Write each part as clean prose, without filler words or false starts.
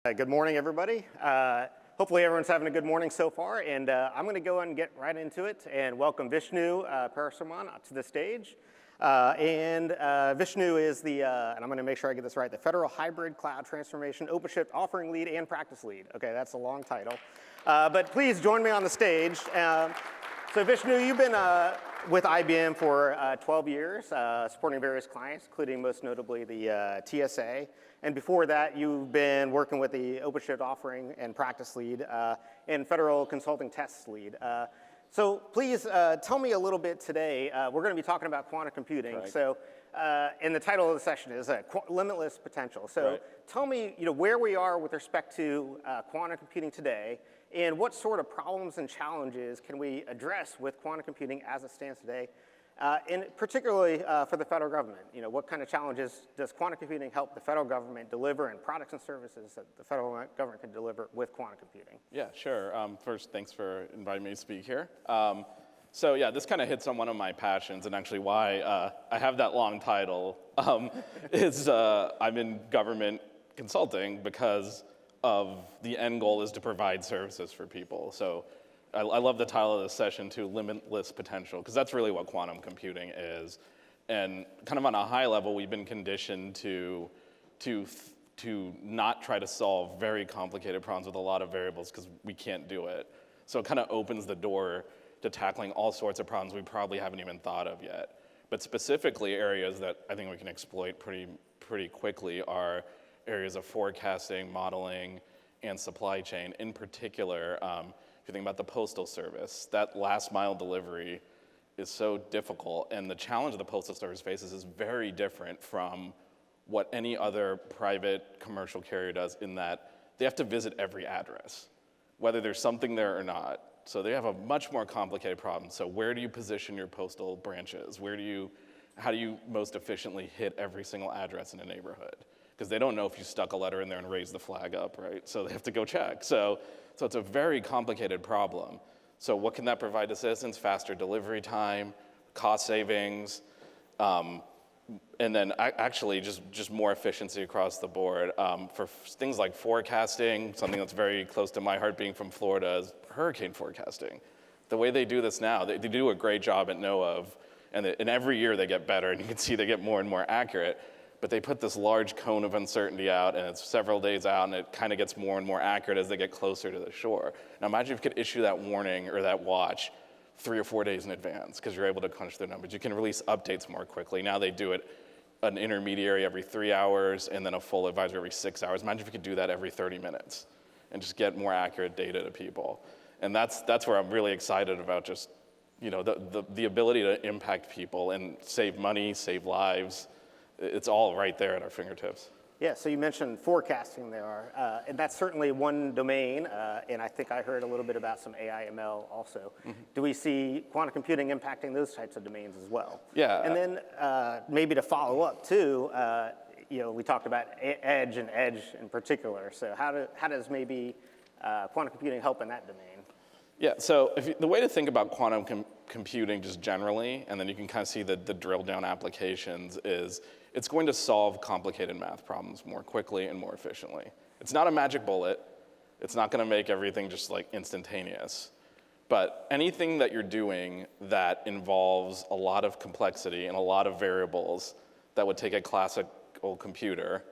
Good morning, everybody. Hopefully everyone's having a good morning so far, and I'm going to go and get right into it and welcome Vishnu Parasuraman to the stage. Vishnu is the, and I'm going to make sure I get this right, the Federal Hybrid Cloud Transformation OpenShift Offering Lead and Practice Lead. Okay, that's a long title. But please join me on the stage. So Vishnu, you've been with IBM for 12 years, supporting various clients, including most notably the TSA. And before that, you've been working with the OpenShift Offering and Practice Lead and Federal Consulting Tests Lead. So please tell me a little bit today. We're going to be talking about quantum computing. Right. So, and the title of the session is Limitless Potential. So right. Tell me, where we are with respect to quantum computing today, and what sort of problems and challenges can we address with quantum computing as it stands today, and particularly for the federal government. What kind of challenges does quantum computing help the federal government deliver, and products and services that the federal government can deliver with quantum computing? Yeah, sure. First, thanks for inviting me to speak here. So yeah, this kind of hits on one of my passions, and actually why I have that long title is I'm in government consulting because of the end goal is to provide services for people. So I love the title of this session too, Limitless Potential, because that's really what quantum computing is. And kind of on a high level, we've been conditioned to not try to solve very complicated problems with a lot of variables because we can't do it. So it kind of opens the door to tackling all sorts of problems we probably haven't even thought of yet. But specifically, areas that I think we can exploit pretty quickly are areas of forecasting, modeling, and supply chain. In particular, if you think about the Postal Service, that last mile delivery is so difficult, and the challenge the Postal Service faces is very different from what any other private commercial carrier does, in that they have to visit every address, whether there's something there or not. So they have a much more complicated problem. So where do you position your postal branches? How do you most efficiently hit every single address in a neighborhood? Because they don't know if you stuck a letter in there and raised the flag up, right? So they have to go check. So it's a very complicated problem. So what can that provide to citizens? Faster delivery time, cost savings, and then actually just more efficiency across the board. For things like forecasting, something that's very close to my heart being from Florida is hurricane forecasting. The way they do this now, they do a great job at NOAA, and every year they get better, and you can see they get more and more accurate. But they put this large cone of uncertainty out, and it's several days out, and it kind of gets more and more accurate as they get closer to the shore. Now imagine if you could issue that warning or that watch 3 or 4 days in advance, because you're able to crunch their numbers. You can release updates more quickly. Now they do it an intermediary every 3 hours, and then a full advisor every 6 hours. Imagine if you could do that every 30 minutes and just get more accurate data to people. And that's where I'm really excited about just the ability to impact people and save money, save lives. It's all right there at our fingertips. Yeah, so you mentioned forecasting there, and that's certainly one domain, and I think I heard a little bit about some AI ML also. Mm-hmm. Do we see quantum computing impacting those types of domains as well? Yeah. And then maybe to follow up too, we talked about edge and edge in particular. So how does maybe quantum computing help in that domain? Yeah, so the way to think about quantum computing just generally, and then you can kind of see the drill down applications, is it's going to solve complicated math problems more quickly and more efficiently. It's not a magic bullet. It's not going to make everything just like instantaneous. But anything that you're doing that involves a lot of complexity and a lot of variables that would take a classical computer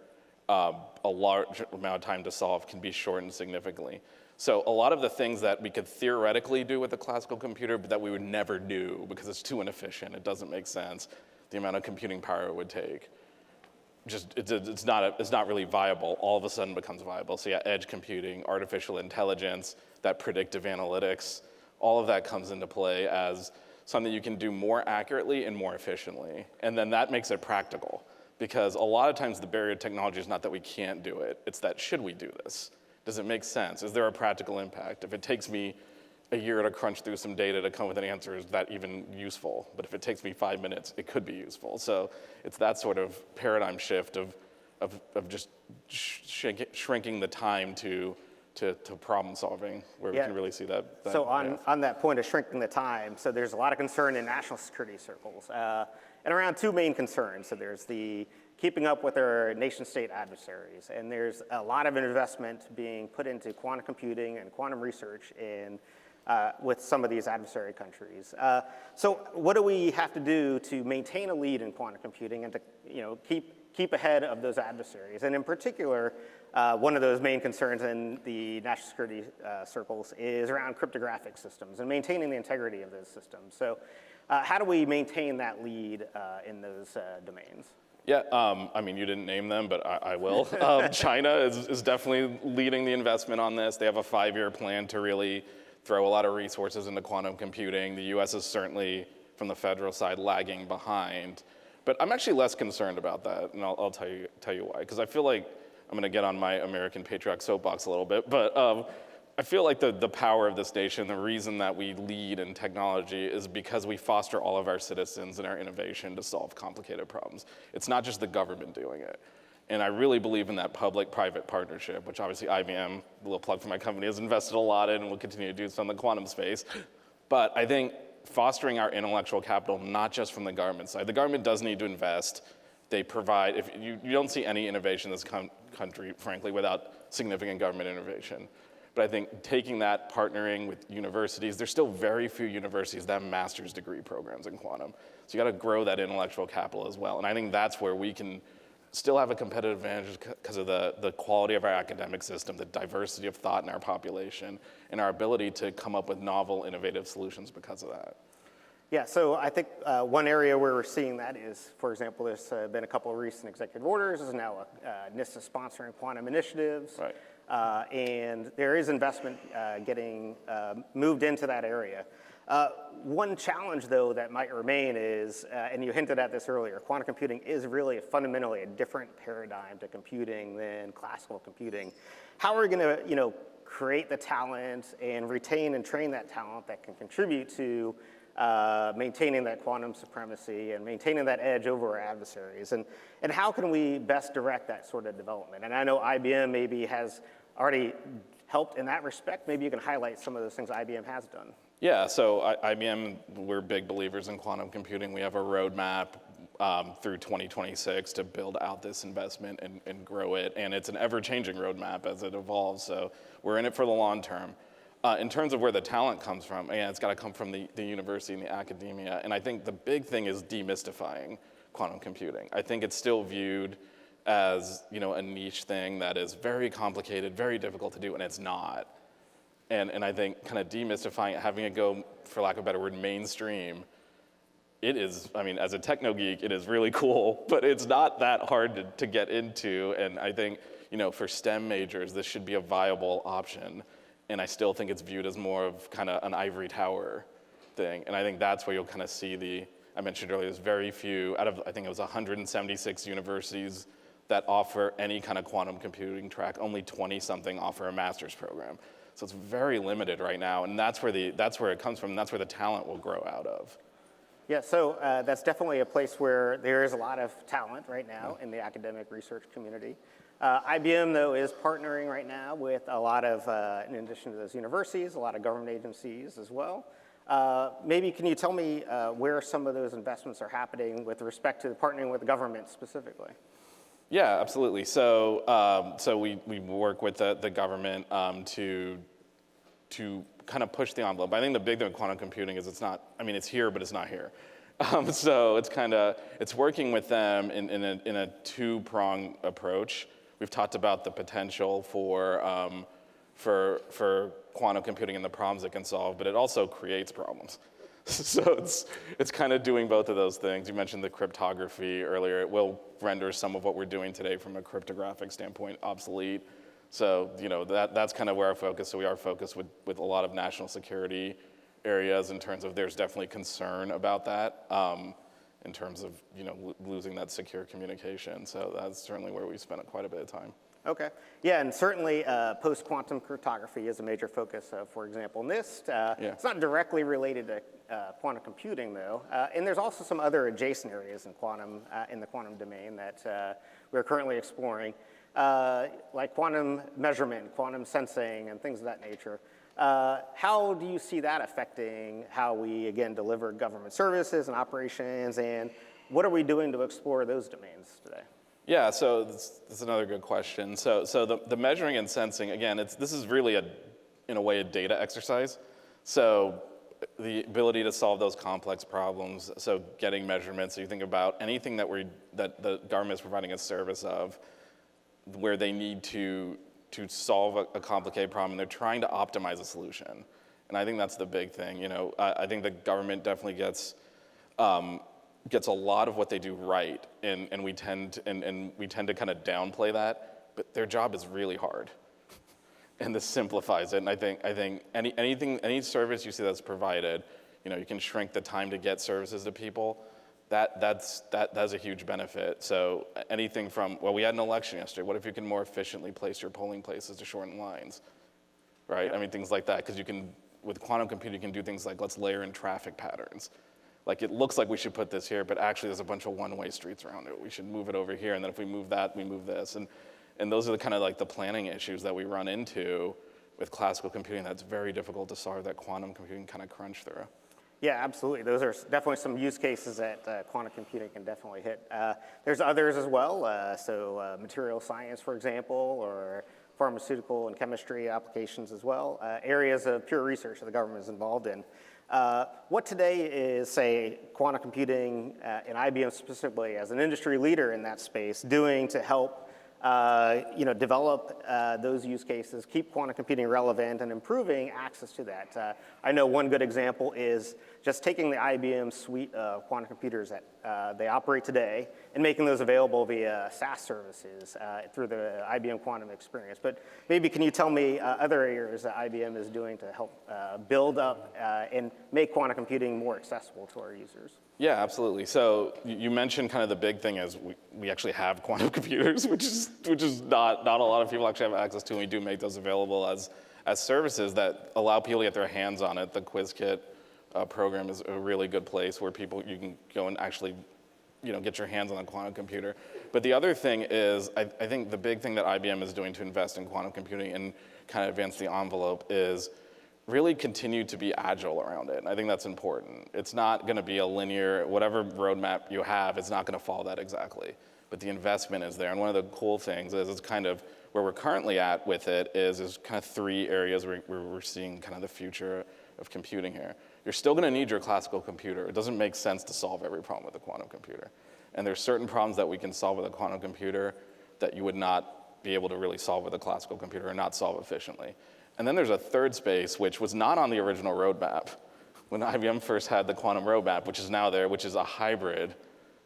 a large amount of time to solve can be shortened significantly. So a lot of the things that we could theoretically do with a classical computer, but that we would never do because it's too inefficient, it doesn't make sense, the amount of computing power it would take, it's not really viable. All of a sudden becomes viable. So yeah, edge computing, artificial intelligence, that predictive analytics, all of that comes into play as something you can do more accurately and more efficiently. And then that makes it practical, because a lot of times the barrier to technology is not that we can't do it, it's that should we do this? Does it make sense? Is there a practical impact? If it takes me a year to crunch through some data to come with an answer, is that even useful? But if it takes me 5 minutes, it could be useful. So it's that sort of paradigm shift of just shrinking the time to problem solving, where we can really see that. So on that point of shrinking the time, so there's a lot of concern in national security circles, and around two main concerns. So there's the keeping up with our nation-state adversaries. And there's a lot of investment being put into quantum computing and quantum research with some of these adversary countries. So what do we have to do to maintain a lead in quantum computing and to keep ahead of those adversaries? And in particular, one of those main concerns in the national security circles is around cryptographic systems and maintaining the integrity of those systems. So how do we maintain that lead in those domains? Yeah, I mean, you didn't name them, but I will. China is definitely leading the investment on this. They have a 5-year plan to really throw a lot of resources into quantum computing. The US is certainly, from the federal side, lagging behind. But I'm actually less concerned about that, and I'll tell you why. Because I feel like, I'm gonna get on my American patriarch soapbox a little bit, but I feel like the power of this nation, the reason that we lead in technology is because we foster all of our citizens and our innovation to solve complicated problems. It's not just the government doing it. And I really believe in that public-private partnership, which obviously IBM, a little plug for my company, has invested a lot in and will continue to do so in the quantum space. But I think fostering our intellectual capital, not just from the government side. The government does need to invest. They provide, if you don't see any innovation in this country, frankly, without significant government innovation. But I think taking that, partnering with universities, there's still very few universities that have master's degree programs in quantum. So you got to grow that intellectual capital as well. And I think that's where we can still have a competitive advantage because of the quality of our academic system, the diversity of thought in our population, and our ability to come up with novel, innovative solutions because of that. Yeah, so I think one area where we're seeing that is, for example, there's been a couple of recent executive orders. There's now NIST sponsoring quantum initiatives. Right. And there is investment getting moved into that area. One challenge, though, that might remain is, and you hinted at this earlier, quantum computing is really fundamentally a different paradigm to computing than classical computing. How are we going to, create the talent and retain and train that talent that can contribute to maintaining that quantum supremacy and maintaining that edge over our adversaries? And how can we best direct that sort of development? And I know IBM maybe has already helped in that respect. Maybe you can highlight some of those things IBM has done. Yeah, so IBM, we're big believers in quantum computing. We have a roadmap through 2026 to build out this investment and grow it. And it's an ever-changing roadmap as it evolves, so we're in it for the long term. In terms of where the talent comes from, it's got to come from the university and the academia. And I think the big thing is demystifying quantum computing. I think it's still viewed as a niche thing that is very complicated, very difficult to do, and it's not. And I think kind of demystifying it, having it go, for lack of a better word, mainstream, it is, as a techno geek, it is really cool, but it's not that hard to get into. And I think, for STEM majors, this should be a viable option. And I still think it's viewed as more of kind of an ivory tower thing. And I think that's where you'll kind of see I mentioned earlier, there's very few, out of, I think it was 176 universities that offer any kind of quantum computing track, only 20-something offer a master's program. So it's very limited right now, and that's where it comes from, and that's where the talent will grow out of. Yeah, so that's definitely a place where there is a lot of talent right now in the academic research community. IBM, though, is partnering right now with a lot of, in addition to those universities, a lot of government agencies as well. Maybe can you tell me where some of those investments are happening with respect to partnering with the government specifically? Yeah, absolutely. So we work with the government to kind of push the envelope. I think the big thing with quantum computing is it's here, but it's not here. So it's working with them in a two-pronged approach. We've talked about the potential for quantum computing and the problems it can solve, but it also creates problems. So it's kind of doing both of those things. You mentioned the cryptography earlier. It will render some of what we're doing today from a cryptographic standpoint obsolete. So that's kind of where our focus. So we are focused with a lot of national security areas in terms of there's definitely concern about that in terms of losing that secure communication. So that's certainly where we spent quite a bit of time. Okay. Yeah, and certainly post-quantum cryptography is a major focus of, for example, NIST. It's not directly related to quantum computing, though. And there's also some other adjacent areas in the quantum domain that we're currently exploring, like quantum measurement, quantum sensing, and things of that nature. How do you see that affecting how we, again, deliver government services and operations, and what are we doing to explore those domains today? Yeah, so that's another good question. So the measuring and sensing, again, this is really in a way, a data exercise. So the ability to solve those complex problems, so getting measurements, so you think about anything that the government is providing a service of, where they need to solve a complicated problem, and they're trying to optimize a solution. And I think that's the big thing. You know, I think the government definitely gets a lot of what they do right, and we tend to kind of downplay that. But their job is really hard, and this simplifies it. And I think any service you see that's provided, you know, you can shrink the time to get services to people. That's a huge benefit. So anything from, well, we had an election yesterday. What if you can more efficiently place your polling places to shorten lines, right? Yeah. I mean, things like that, because you can, with quantum computing, you can do things like, let's layer in traffic patterns. Like, it looks like we should put this here, but actually there's a bunch of one-way streets around it. We should move it over here, and then if we move that, we move this. And those are the kind of like the planning issues that we run into with classical computing that's very difficult to solve, that quantum computing kind of crunch through. Yeah, absolutely. Those are definitely some use cases that quantum computing can definitely hit. There's others as well, so material science, for example, or pharmaceutical and chemistry applications as well, areas of pure research that the government is involved in. What today is, say, quantum computing and IBM specifically as an industry leader in that space doing to help develop those use cases, keep quantum computing relevant, and improving access to that. I know one good example is just taking the IBM suite of quantum computers that they operate today and making those available via SaaS services through the IBM Quantum Experience. But maybe can you tell me other areas that IBM is doing to help build up and make quantum computing more accessible to our users? Yeah, absolutely. So you mentioned kind of the big thing is we actually have quantum computers, which is not a lot of people actually have access to, and we do make those available as services that allow people to get their hands on it. The QuizKit program is a really good place where you can go and actually get your hands on a quantum computer. But the other thing is, I think the big thing that IBM is doing to invest in quantum computing and kind of advance the envelope is really continue to be agile around it. And I think that's important. It's not going to be a linear, whatever roadmap you have, it's not going to follow that exactly. But the investment is there. And one of the cool things is it's kind of where we're currently at with it is kind of three areas where we're seeing kind of the future of computing here. You're still going to need your classical computer. It doesn't make sense to solve every problem with a quantum computer. And there's certain problems that we can solve with a quantum computer that you would not be able to really solve with a classical computer or not solve efficiently. And then there's a third space, which was not on the original roadmap when IBM first had the quantum roadmap, which is now there, which is a hybrid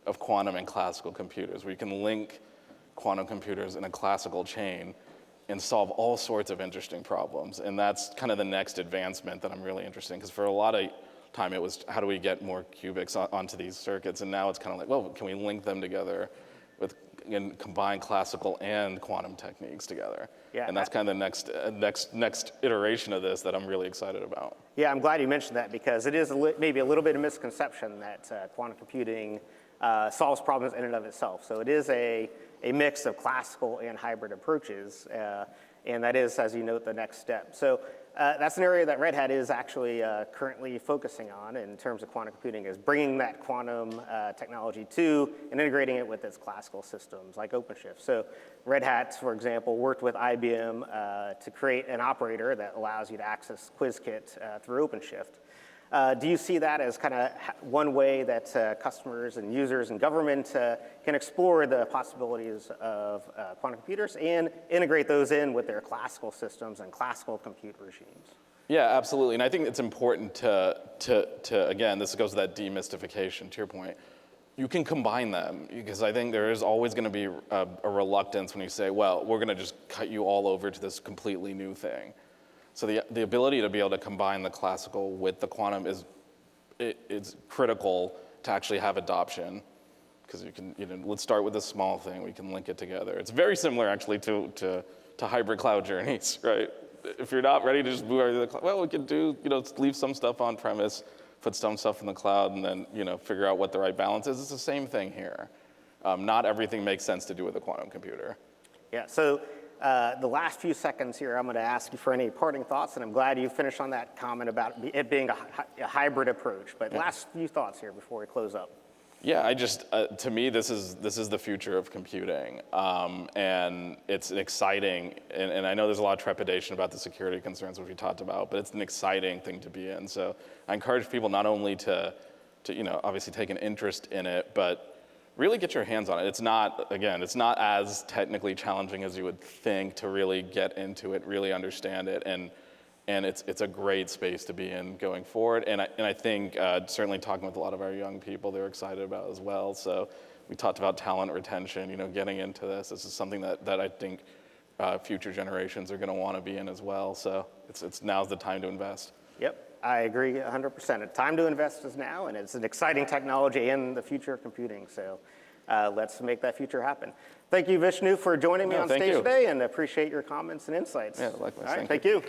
of quantum and classical computers, where you can link quantum computers in a classical chain and solve all sorts of interesting problems. And that's kind of the next advancement that I'm really interested in, because for a lot of time it was, how do we get more qubits onto these circuits? And now it's kind of like, well, can we link them together and combine classical and quantum techniques together? Yeah, and that's kind of the next iteration of this that I'm really excited about. Yeah, I'm glad you mentioned that, because it is maybe a little bit of misconception that quantum computing solves problems in and of itself. So it is a mix of classical and hybrid approaches, and that is, as you note, the next step. So that's an area that Red Hat is actually currently focusing on in terms of quantum computing, is bringing that quantum technology to and integrating it with its classical systems like OpenShift. So Red Hat, for example, worked with IBM to create an operator that allows you to access QuizKit through OpenShift. Do you see that as kind of one way that customers and users and government can explore the possibilities of quantum computers and integrate those in with their classical systems and classical compute regimes? Yeah, absolutely. And I think it's important to again, this goes to that demystification, to your point. You can combine them, because I think there is always going to be a reluctance when you say, well, we're going to just cut you all over to this completely new thing. So the ability to be able to combine the classical with the quantum is critical to actually have adoption, because you can, let's start with a small thing, we can link it together. It's very similar actually to hybrid cloud journeys, right? If you're not ready to just move everything to the cloud, well, we can do, leave some stuff on premise, put some stuff in the cloud, and then, figure out what the right balance is. It's the same thing here. Not everything makes sense to do with a quantum computer. Yeah, so the last few seconds here, I'm going to ask you for any parting thoughts, and I'm glad you finished on that comment about it being a hybrid approach. But last few thoughts here before we close up. Yeah, to me, this is the future of computing, and it's an exciting, and I know there's a lot of trepidation about the security concerns which we talked about, but it's an exciting thing to be in. So I encourage people not only to obviously take an interest in it, but really get your hands on it. It's not as technically challenging as you would think to really get into it, really understand it, and it's a great space to be in going forward. And I think certainly talking with a lot of our young people, they're excited about as well. So we talked about talent retention, getting into this. This is something that I think future generations are going to want to be in as well. So now's the time to invest. Yep. I agree 100%. The time to invest is now, and it's an exciting technology in the future of computing. So let's make that future happen. Thank you, Vishnu, for joining me on stage today, and appreciate your comments and insights. Yeah, likewise. All right, thank you.